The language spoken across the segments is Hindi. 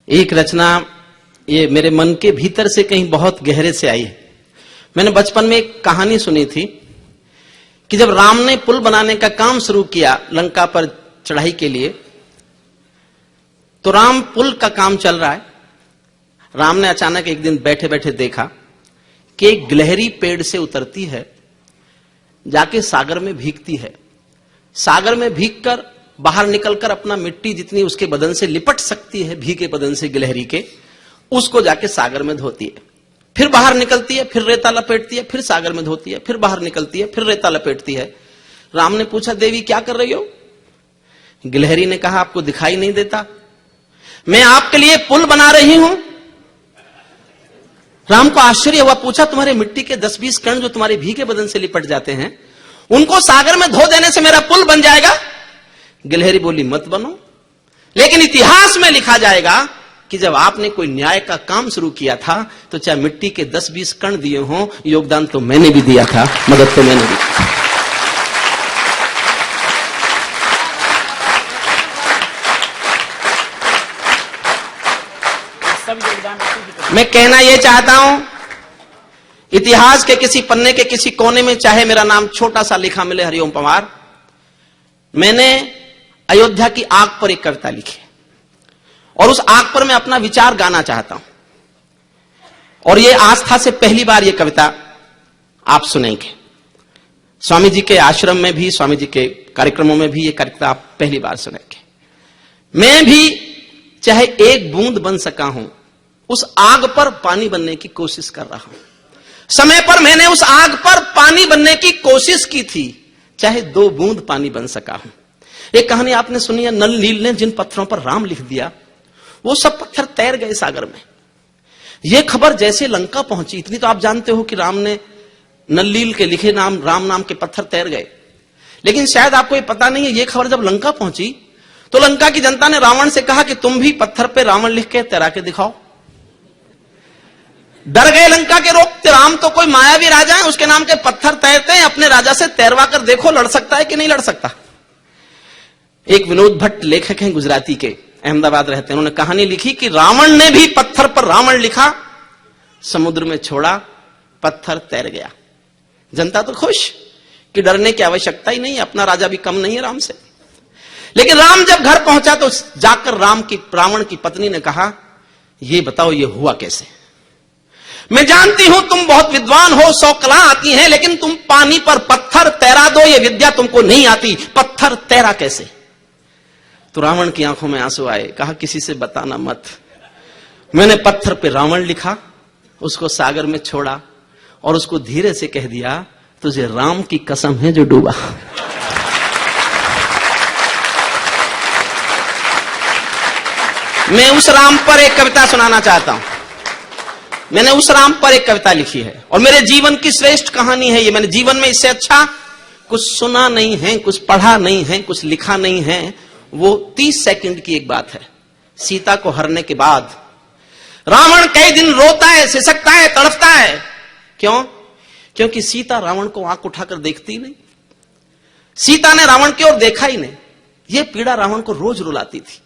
एक रचना ये मेरे मन के भीतर से कहीं बहुत गहरे से आई है। मैंने बचपन में एक कहानी सुनी थी कि जब राम ने पुल बनाने का काम शुरू किया लंका पर चढ़ाई के लिए, तो राम पुल का काम चल रहा है। राम ने अचानक एक दिन बैठे बैठे देखा कि एक गिलहरी पेड़ से उतरती है, जाके सागर में भीगती है। सागर में भीगकर बाहर निकलकर अपना मिट्टी जितनी उसके बदन से लिपट सकती है, भीगे बदन से गिलहरी के, उसको जाके सागर में धोती है। फिर बाहर निकलती है, फिर रेता लपेटती है, फिर सागर में धोती है, फिर बाहर निकलती है, फिर रेता लपेटती है। राम ने पूछा, देवी क्या कर रही हो? गिलहरी ने कहा, आपको दिखाई नहीं देता? मैं आपके लिए पुल बना रही हूं। राम को आश्चर्य हुआ, पूछा, तुम्हारे मिट्टी के 10-20 कण जो तुम्हारे भीगे बदन से लिपट जाते हैं, उनको सागर में धो देने से मेरा पुल बन जाएगा? गिलहरी बोली, मत बनो, लेकिन इतिहास में लिखा जाएगा कि जब आपने कोई न्याय का काम शुरू किया था तो चाहे मिट्टी के 10-20 कण दिए हों, योगदान तो मैंने भी दिया था, मदद तो मैंने भी की। मैं कहना यह चाहता हूं, इतिहास के किसी पन्ने के किसी कोने में चाहे मेरा नाम छोटा सा लिखा मिले, हरिओम पंवार, मैंने अयोध्या की आग पर एक कविता लिखी और उस आग पर मैं अपना विचार गाना चाहता हूं। और यह आस्था से पहली बार यह कविता आप सुनेंगे। स्वामी जी के आश्रम में भी, स्वामी जी के कार्यक्रमों में भी यह कविता आप पहली बार सुनेंगे। मैं भी चाहे एक बूंद बन सका हूं, उस आग पर पानी बनने की कोशिश कर रहा हूं। समय पर मैंने उस आग पर पानी बनने की कोशिश की थी, चाहे 2 बूंद पानी बन सका हूं। एक कहानी आपने सुनी है, नल नील ने जिन पत्थरों पर राम लिख दिया, वो सब पत्थर तैर गए सागर में। यह खबर जैसे लंका पहुंची, इतनी तो आप जानते हो कि राम ने नल नील के लिखे नाम, राम नाम के पत्थर तैर गए। लेकिन शायद आपको यह पता नहीं है, यह खबर जब लंका पहुंची तो लंका की जनता ने रावण से कहा कि तुम भी पत्थर पे रावण लिख के तैरा के दिखाओ। डर गए लंका के रोकते, राम तो कोई मायावी राजा है, उसके नाम के पत्थर तैरते हैं, अपने राजा से तैरवा कर देखो लड़ सकता है कि नहीं लड़ सकता। एक विनोद भट्ट लेखक हैं गुजराती के, अहमदाबाद रहते हैं, उन्होंने कहानी लिखी कि रावण ने भी पत्थर पर रावण लिखा, समुद्र में छोड़ा, पत्थर तैर गया। जनता तो खुश कि डरने की आवश्यकता ही नहीं, अपना राजा भी कम नहीं है राम से। लेकिन राम जब घर पहुंचा तो जाकर रावण की पत्नी ने कहा, ये बताओ ये हुआ कैसे? मैं जानती हूं तुम बहुत विद्वान हो, 100 कला आती हैं, लेकिन तुम पानी पर पत्थर तैरा दो, ये विद्या तुमको नहीं आती, पत्थर तैरा कैसे? तो रावण की आंखों में आंसू आए, कहा किसी से बताना मत। मैंने पत्थर पे रावण लिखा, उसको सागर में छोड़ा और उसको धीरे से कह दिया, तुझे राम की कसम है जो डूबा। मैं उस राम पर एक कविता सुनाना चाहता हूं। मैंने उस राम पर एक कविता लिखी है और मेरे जीवन की श्रेष्ठ कहानी है ये। मैंने जीवन में इससे अच्छा कुछ सुना नहीं है, कुछ पढ़ा नहीं है, कुछ लिखा नहीं है। वो 30 सेकंड की एक बात है। सीता को हरने के बाद रावण कई दिन रोता है, सिसकता है, तड़पता है। क्यों? क्योंकि सीता रावण को आंख उठाकर देखती ही नहीं। सीता ने रावण की ओर देखा ही नहीं। यह पीड़ा रावण को रोज रुलाती थी।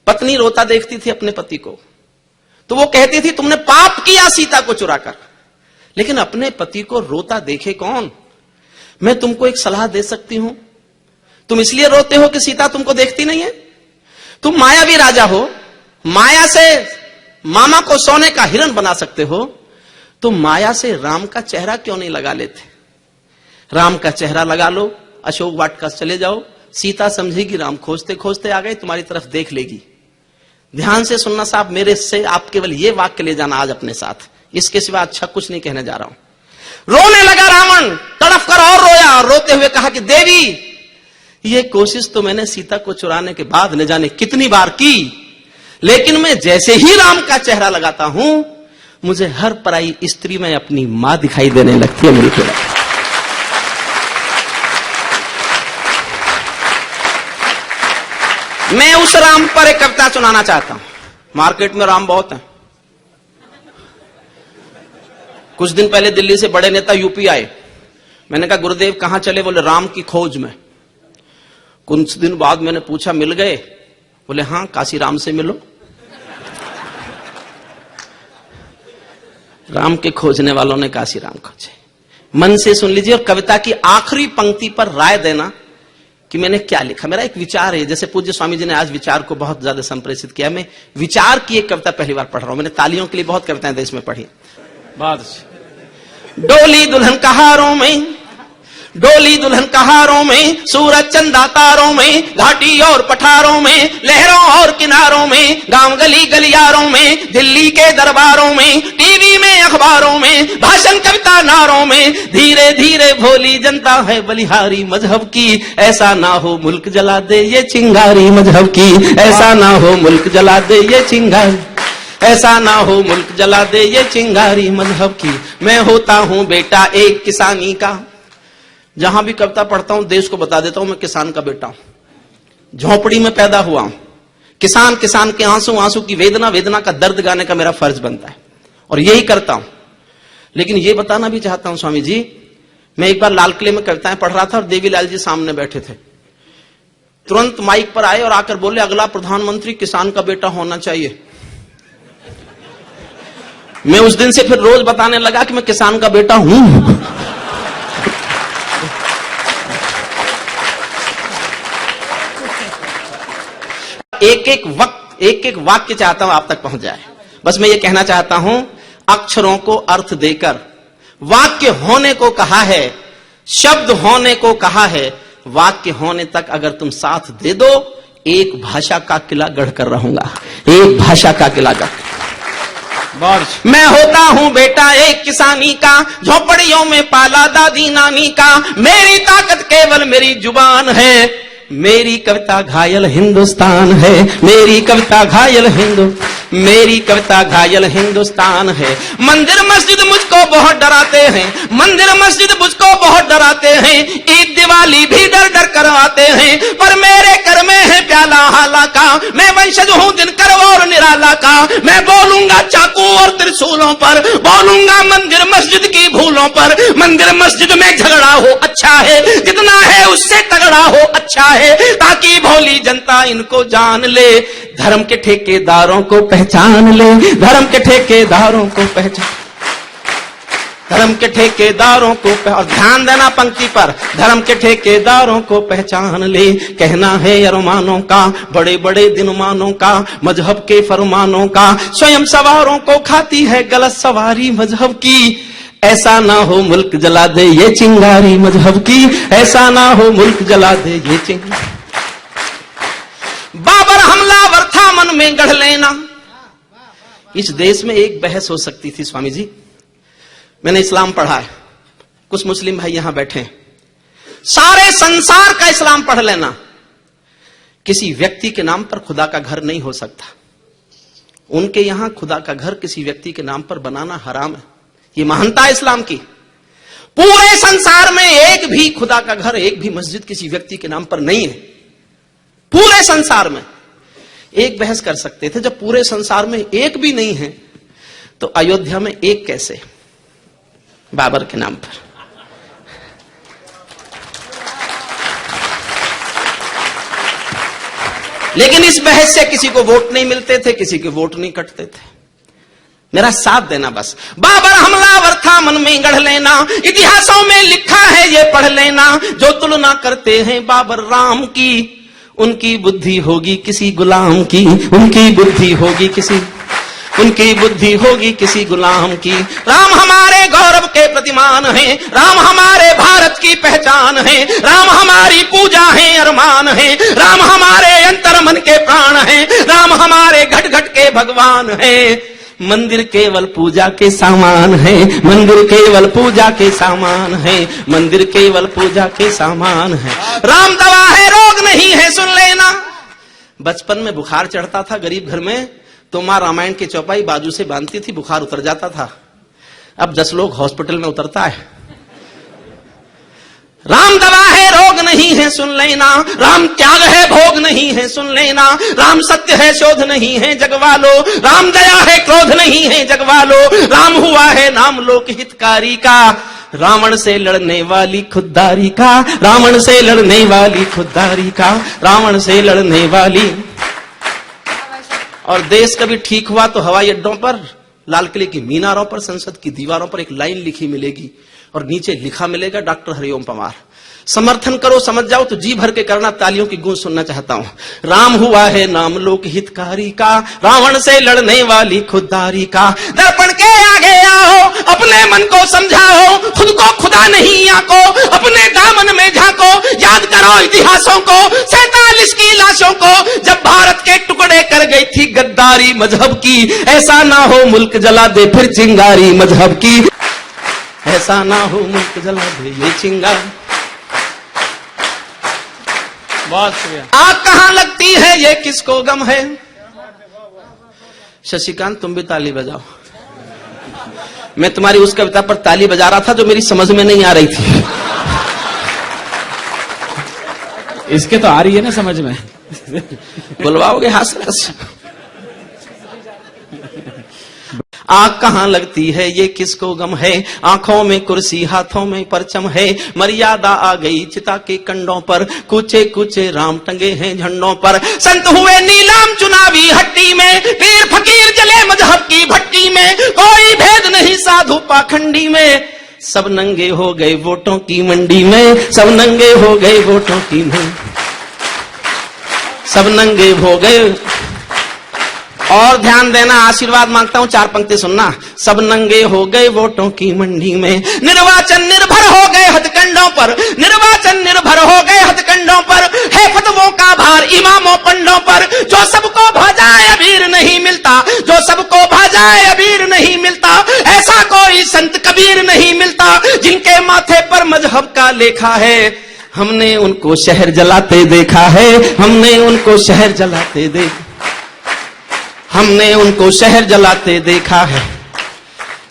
पत्नी रोता देखती थी अपने पति को तो वो कहती थी तुमने पाप किया सीता को चुराकर। लेकिन अपने पति को रोता देखे कौन? मैं तुमको एक सलाह दे सकती हूं। तुम इसलिए रोते हो कि सीता तुमको देखती नहीं है। तुम मायावी राजा हो, माया से मामा को सोने का हिरण बना सकते हो। तुम माया से राम का चेहरा क्यों नहीं लगा लेते? राम का चेहरा लगा लो, अशोक वाटिका चले जाओ, सीता समझेगी राम खोजते खोजते आ गए, तुम्हारी तरफ देख लेगी। ध्यान से सुनना साहब, मेरे से आप केवल ये वाक्य ले जाना आज अपने साथ, इसके सिवा अच्छा कुछ नहीं कहने जा रहा हूं। रोने लगा रावण, तड़प कर और रोया और रोते हुए कहा कि देवी, ये कोशिश तो मैंने सीता को चुराने के बाद न जाने कितनी बार की, लेकिन मैं जैसे ही राम का चेहरा लगाता हूं, मुझे हर पराई स्त्री में अपनी मां दिखाई देने लगती है। मेरी तरफ मैं उस राम पर एक कविता सुनाना चाहता हूं। मार्केट में राम बहुत है। कुछ दिन पहले दिल्ली से बड़े नेता यूपी आए। मैंने कहा गुरुदेव कहां चले? बोले राम की खोज में। कुछ दिन बाद मैंने पूछा मिल गए? बोले हां, काशी राम से मिलो। राम के खोजने वालों ने काशी राम खोजे। मन से सुन लीजिए और कविता की आखिरी पंक्ति पर राय देना कि मैंने क्या लिखा। मेरा एक विचार है, जैसे पूज्य स्वामी जी ने आज विचार को बहुत ज्यादा संप्रेषित किया, मैं विचार की एक कविता पहली बार पढ़ रहा हूं। मैंने तालियों के लिए बहुत कविताएं देश में पढ़ी। डोली दुल्हन कहारों में, डोली दुल्हन कहारों में, सूरज चंदा तारों में, घाटी और पठारों में, लहरों और किनारों में, गांव गली गलियारों में, दिल्ली के दरबारों में, टीवी में अखबारों में, भाषण कविता नारों में, धीरे धीरे भोली जनता है बलिहारी मजहब की, ऐसा ना हो मुल्क जला दे ये चिंगारी मजहब की, ऐसा ना हो मुल्क जला दे ये चिंगारी, ऐसा ना हो मुल्क जला दे ये चिंगारी मजहब की। मैं होता हूं बेटा एक किसानी का, जहां भी कविता पढ़ता हूं देश को बता देता हूं मैं किसान का बेटा हूं, झोपड़ी में पैदा हुआ हूं। किसान किसान के आंसू, आंसू की वेदना, वेदना का दर्द गाने का मेरा फर्ज बनता है और यही करता हूं। लेकिन यह बताना भी चाहता हूं स्वामी जी, मैं एक बार लाल किले में कविताएं पढ़ रहा था और देवीलाल जी सामने बैठे थे। तुरंत माइक पर आए और आकर बोले, अगला प्रधानमंत्री किसान का बेटा होना चाहिए। मैं उस दिन से फिर रोज बताने लगा कि मैं किसान का बेटा हूं। एक एक वाक्य चाहता हूं आप तक पहुंच जाए। बस मैं ये कहना चाहता हूं, अक्षरों को अर्थ देकर वाक्य होने को कहा है, शब्द होने को कहा है, वाक्य होने तक अगर तुम साथ दे दो, एक भाषा का किला गढ़कर रहूंगा, एक भाषा का किला गढ़। मैं होता हूं बेटा एक किसानी का, झोपड़ियों में पाला दादी नानी का, मेरी ताकत केवल मेरी जुबान है, मेरी कविता घायल हिंदुस्तान है, मेरी कविता घायल मेरी कविता घायल हिंदुस्तान है। मंदिर मस्जिद मुझको बहुत डराते हैं, मंदिर मस्जिद मुझको बहुत डराते हैं, ईद दिवाली भी डर डर करवाते हैं, पर मेरे कर में है प्याला हाला का, मैं वंशज हूं दिनकर और निराला का, मैं बोलूंगा चाकू और त्रिशूलों पर, बोलूंगा मंदिर मस्जिद की भूलों पर। मंदिर मस्जिद में झगड़ा हो अच्छा है, जितना है उससे तगड़ा हो अच्छा है, ताकि भोली जनता इनको जान ले, धर्म के ठेकेदारों को पहचान ले, धर्म के ठेकेदारों को पहचान, धर्म के ठेकेदारों को और ध्यान देना पंक्ति पर, धर्म के ठेकेदारों को पहचान ले, कहना है अरमानों का, बड़े बड़े दिनमानों का, मजहब के फरमानों का, स्वयं सवारों को खाती है गलत सवारी मजहब की, ऐसा ना हो मुल्क जला दे ये चिंगारी मजहब की, ऐसा ना हो मुल्क जला दे ये चिंगारी। बाबर हमलावर था मन में गढ़ लेना। इस देश में एक बहस हो सकती थी स्वामी जी, मैंने इस्लाम पढ़ा है, कुछ मुस्लिम भाई यहां बैठे हैं, सारे संसार का इस्लाम पढ़ लेना, किसी व्यक्ति के नाम पर खुदा का घर नहीं हो सकता। उनके यहां खुदा का घर किसी व्यक्ति के नाम पर बनाना हराम है, ये महानता है इस्लाम की। पूरे संसार में एक भी खुदा का घर, एक भी मस्जिद किसी व्यक्ति के नाम पर नहीं है, पूरे संसार में। एक बहस कर सकते थे, जब पूरे संसार में एक भी नहीं है तो अयोध्या में एक कैसे, बाबर के नाम पर। लेकिन इस बहस से किसी को वोट नहीं मिलते थे, किसी के वोट नहीं कटते थे। मेरा साथ देना बस। बाबर हमलावर था मन में गढ़ लेना, इतिहासों में लिखा है ये पढ़ लेना, जो तुलना करते हैं बाबर राम की, उनकी बुद्धि होगी किसी गुलाम की, उनकी बुद्धि होगी किसी, उनकी बुद्धि होगी किसी गुलाम की। राम हमारे गौरव के प्रतिमान हैं, राम हमारे भारत की पहचान है, राम हमारी पूजा है अरमान है, राम हमारे अंतर मन के प्राण है, राम हमारे घट घट के भगवान है। मंदिर केवल पूजा के सामान है, मंदिर केवल पूजा के सामान है, मंदिर केवल पूजा के सामान है। राम दवा है रोग नहीं है सुन लेना। बचपन में बुखार चढ़ता था गरीब घर में, तो मां रामायण की चौपाई बाजू से बांधती थी, बुखार उतर जाता था। अब 10 लोग हॉस्पिटल में उतरता है। राम दवा है रोग नहीं है सुन लेना, राम त्याग है भोग नहीं है सुन लेना, राम सत्य है शोध नहीं है जगवालो, राम दया है क्रोध नहीं है जगवालो, राम हुआ है नाम लोक हितकारी का, रावण से लड़ने वाली खुददारी का, रावण से लड़ने वाली खुददारी का, रावण से लड़ने वाली। और देश कभी ठीक हुआ तो हवाई अड्डों पर लाल किले की मीनारों पर, संसद की दीवारों पर एक लाइन लिखी मिलेगी और नीचे लिखा मिलेगा डॉक्टर हरिओम पंवार। समर्थन करो, समझ जाओ तो जी भर के करना, तालियों की गूंज सुनना चाहता हूं। राम हुआ है नाम लोक हितकारी का, रावण से लड़ने वाली खुददारी का। दर्पण के आगे आओ, अपने मन को समझाओ, खुद को खुदा नहीं आको, अपने दामन में झांको, याद करो इतिहासों को, 47 की लाशों को, जब भारत के टुकड़े कर गई थी गद्दारी मजहब की। ऐसा ना हो मुल्क जला दे फिर चिंगारी मजहब की, ऐसा ना हो मुल्क जला दे ये चिंगारी। बहुत शुक्रिया। आग कहां लगती है ये किसको गम है। शशिकांत तुम भी ताली बजाओ। मैं तुम्हारी उस कविता पर ताली बजा रहा था जो मेरी समझ में नहीं आ रही थी। इसके तो आ रही है ना समझ में। बुलवाओगे हास्य। आग कहां लगती है ये किसको गम है, आंखों में कुर्सी हाथों में परचम है। मर्यादा आ गई चिता के कंडों पर, कुचे कुचे राम टंगे हैं झंडों पर। संत हुए नीलाम चुनावी हट्टी में, पीर फकीर जले मजहब की भट्टी में। कोई भेद नहीं साधु पाखंडी में, सब नंगे हो गए वोटों की मंडी में। सब नंगे हो गए वोटों की मंडी, सब नंगे हो गए। और ध्यान देना, आशीर्वाद मांगता हूं, 4 पंक्ति सुनना। सब नंगे हो गए वोटों की मंडी में, निर्वाचन निर्भर हो गए हथकंडों पर। निर्वाचन निर्भर हो गए हथकंडों पर, है फतवों का भार इमामों पंडों पर। जो सबको भाजाए अबीर नहीं मिलता, जो सबको भाजाए अबीर नहीं मिलता। ऐसा कोई संत कबीर नहीं मिलता, जिनके माथे पर मजहब का लेखा है। हमने उनको शहर जलाते देखा है, हमने उनको शहर जलाते देखा, हमने उनको शहर जलाते देखा है।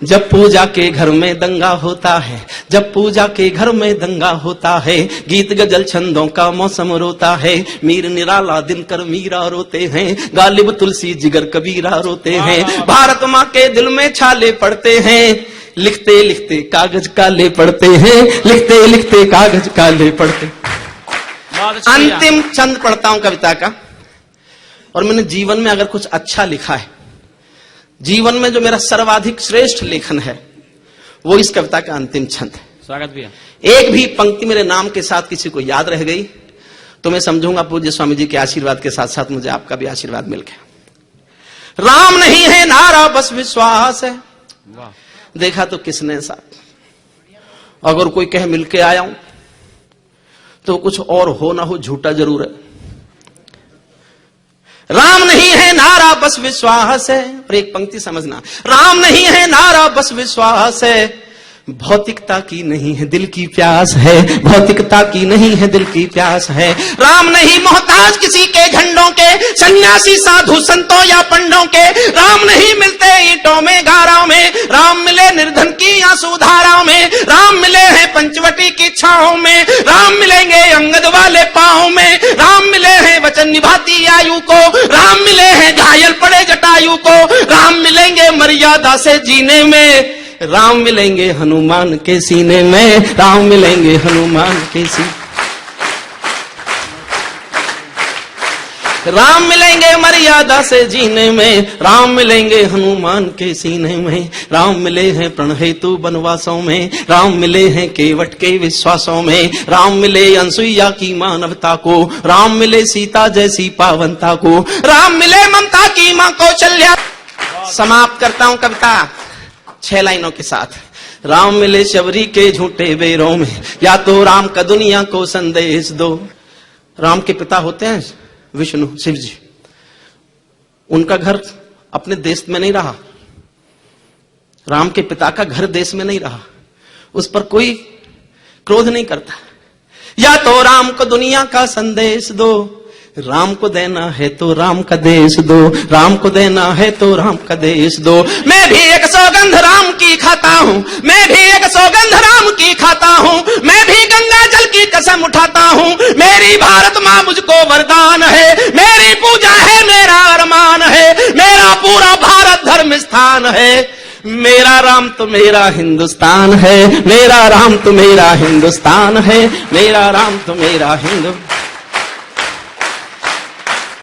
जब पूजा के घर में दंगा होता है, जब पूजा के घर में दंगा होता है। गीत गजल छंदों का मौसम रोता है, मीर निराला दिनकर मीरा रोते हैं। गालिब तुलसी जिगर कबीरा रोते हैं। भारत माँ के दिल में छाले पड़ते हैं, लिखते लिखते कागज काले पड़ते हैं, लिखते लिखते कागज काले पड़ते। अंतिम छंद पढ़ता हूं कविता का। और मैंने जीवन में अगर कुछ अच्छा लिखा है, जीवन में जो मेरा सर्वाधिक श्रेष्ठ लेखन है, वो इस कविता का अंतिम छंद है। स्वागत भैया। एक भी पंक्ति मेरे नाम के साथ किसी को याद रह गई तो मैं समझूंगा पूज्य स्वामी जी के आशीर्वाद के साथ साथ मुझे आपका भी आशीर्वाद मिल गया। राम नहीं है नारा बस विश्वास है, देखा तो किसने साथ। अगर कोई कहे मिलके आया हूं तो कुछ और हो ना हो झूठा जरूर है। राम नहीं है नारा बस विश्वास है। और एक पंक्ति समझना, राम नहीं है नारा बस विश्वास है। भौतिकता की नहीं है दिल की प्यास है, भौतिकता की नहीं है दिल की प्यास है। राम नहीं मोहताज किसी के झंडों के, सन्यासी साधु संतों या पंडों के। राम नहीं मिलते ईंटों में गारों में, राम मिले निर्धन की आंसू धाराओं में। राम मिले हैं पंचवटी की छाओं में, राम मिलेंगे अंगद वाले पांव में। राम मिले हैं वचन निभाती आयु को, राम मिले हैं घायल पड़े जटायु को। राम मिलेंगे मर्यादा से जीने में, राम मिलेंगे हनुमान के सीने में। राम मिलेंगे हनुमान के सीने, राम मिलेंगे मर्यादा से जीने में। राम मिलेंगे हनुमान के सीने में। राम मिले हैं प्रण हेतु बनवासों में, राम मिले हैं केवट के विश्वासों में। राम मिले अनसुईया की मानवता को, राम मिले सीता जैसी पावनता को। राम मिले ममता की मां कौशल्या। समाप्त करता हूं कविता 6 लाइनों के साथ। राम मिले शबरी के झूठे बेरों में, या तो राम का दुनिया को संदेश दो। राम के पिता होते हैं विष्णु शिव जी, उनका घर अपने देश में नहीं रहा। राम के पिता का घर देश में नहीं रहा, उस पर कोई क्रोध नहीं करता। या तो राम को दुनिया का संदेश दो, राम को देना है तो राम का देश दो। राम को देना है तो राम का देश दो। मैं भी एक सौगंध राम की खाता हूँ, मैं भी एक सौगंध राम की खाता हूँ। मैं भी गंगा जल की कसम उठाता हूँ। मेरी भारत माँ मुझको वरदान है, मेरी पूजा है मेरा अरमान है। मेरा पूरा भारत धर्म स्थान है, मेरा राम तो मेरा हिंदुस्तान है। मेरा राम तो मेरा हिंदुस्तान है, मेरा राम तो मेरा हिंदुस्तान।